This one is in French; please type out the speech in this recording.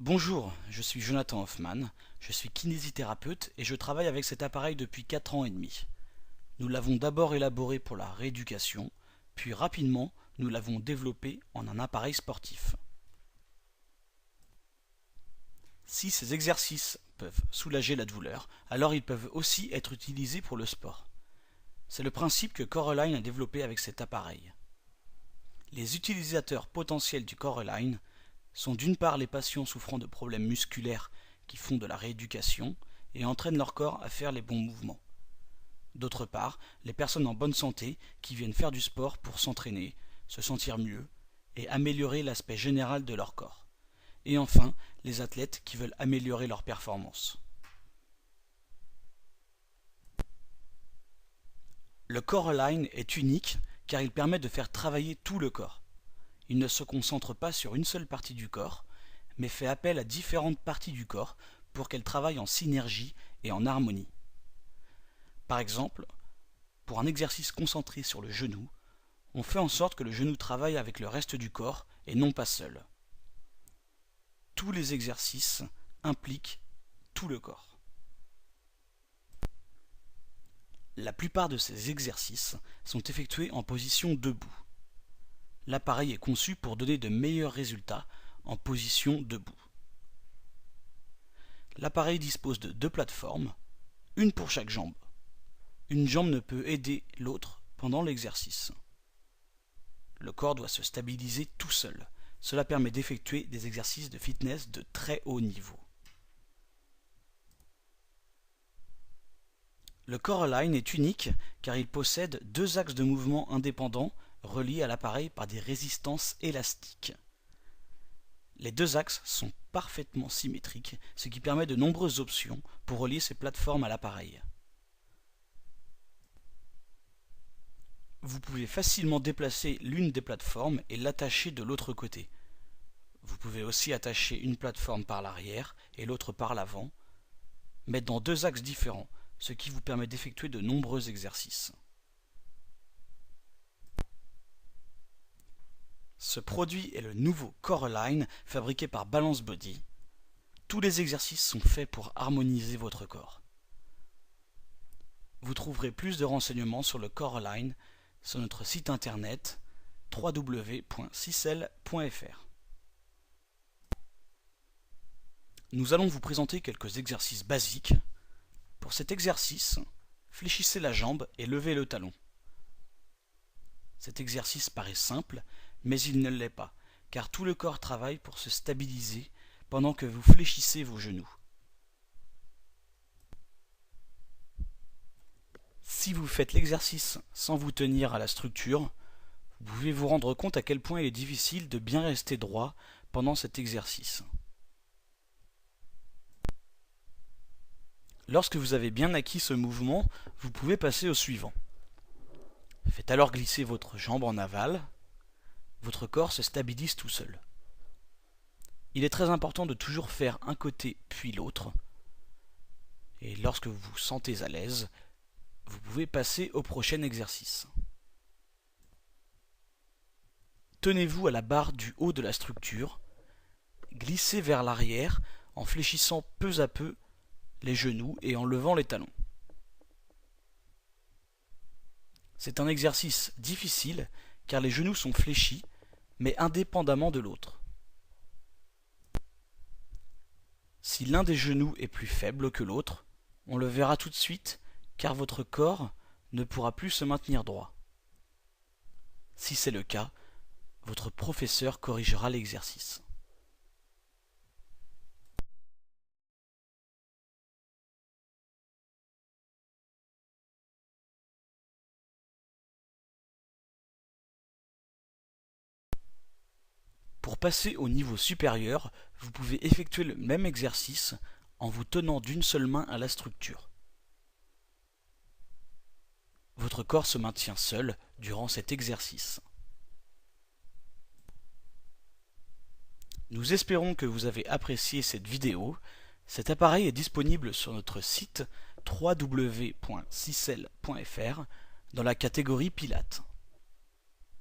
Bonjour, je suis Jonathan Hoffman, je suis kinésithérapeute et je travaille avec cet appareil depuis 4 ans et demi. Nous l'avons d'abord élaboré pour la rééducation, puis rapidement nous l'avons développé en un appareil sportif. Si ces exercices peuvent soulager la douleur, alors ils peuvent aussi être utilisés pour le sport. C'est le principe que CoreAlign a développé avec cet appareil. Les utilisateurs potentiels du CoreAlign sont d'une part les patients souffrant de problèmes musculaires qui font de la rééducation et entraînent leur corps à faire les bons mouvements. D'autre part, les personnes en bonne santé qui viennent faire du sport pour s'entraîner, se sentir mieux et améliorer l'aspect général de leur corps. Et enfin, les athlètes qui veulent améliorer leur performance. Le CoreAlign est unique car il permet de faire travailler tout le corps. Il ne se concentre pas sur une seule partie du corps, mais fait appel à différentes parties du corps pour qu'elles travaillent en synergie et en harmonie. Par exemple, pour un exercice concentré sur le genou, on fait en sorte que le genou travaille avec le reste du corps et non pas seul. Tous les exercices impliquent tout le corps. La plupart de ces exercices sont effectués en position debout. L'appareil est conçu pour donner de meilleurs résultats en position debout. L'appareil dispose de 2 plateformes, une pour chaque jambe. Une jambe ne peut aider l'autre pendant l'exercice. Le corps doit se stabiliser tout seul. Cela permet d'effectuer des exercices de fitness de très haut niveau. Le CoreAlign est unique car il possède 2 axes de mouvement indépendants reliés à l'appareil par des résistances élastiques. Les 2 axes sont parfaitement symétriques, ce qui permet de nombreuses options pour relier ces plateformes à l'appareil. Vous pouvez facilement déplacer l'une des plateformes et l'attacher de l'autre côté. Vous pouvez aussi attacher une plateforme par l'arrière et l'autre par l'avant, mais dans 2 axes différents, ce qui vous permet d'effectuer de nombreux exercices. Ce produit est le nouveau CoreAlign fabriqué par Balance Body. Tous les exercices sont faits pour harmoniser votre corps. Vous trouverez plus de renseignements sur le CoreAlign sur notre site internet www.sicel.fr. Nous allons vous présenter quelques exercices basiques. Pour cet exercice, fléchissez la jambe et levez le talon. Cet exercice paraît simple, mais il ne l'est pas, car tout le corps travaille pour se stabiliser pendant que vous fléchissez vos genoux. Si vous faites l'exercice sans vous tenir à la structure, vous pouvez vous rendre compte à quel point il est difficile de bien rester droit pendant cet exercice. Lorsque vous avez bien acquis ce mouvement, vous pouvez passer au suivant. Faites alors glisser votre jambe en aval. Votre corps se stabilise tout seul. Il est très important de toujours faire un côté puis l'autre. Et lorsque vous vous sentez à l'aise, vous pouvez passer au prochain exercice. Tenez-vous à la barre du haut de la structure. Glissez vers l'arrière en fléchissant peu à peu les genoux et en levant les talons. C'est un exercice difficile car les genoux sont fléchis, mais indépendamment de l'autre. Si l'un des genoux est plus faible que l'autre, on le verra tout de suite car votre corps ne pourra plus se maintenir droit. Si c'est le cas, votre professeur corrigera l'exercice. Pour passer au niveau supérieur, vous pouvez effectuer le même exercice en vous tenant d'une seule main à la structure. Votre corps se maintient seul durant cet exercice. Nous espérons que vous avez apprécié cette vidéo. Cet appareil est disponible sur notre site www.sicel.fr dans la catégorie Pilates.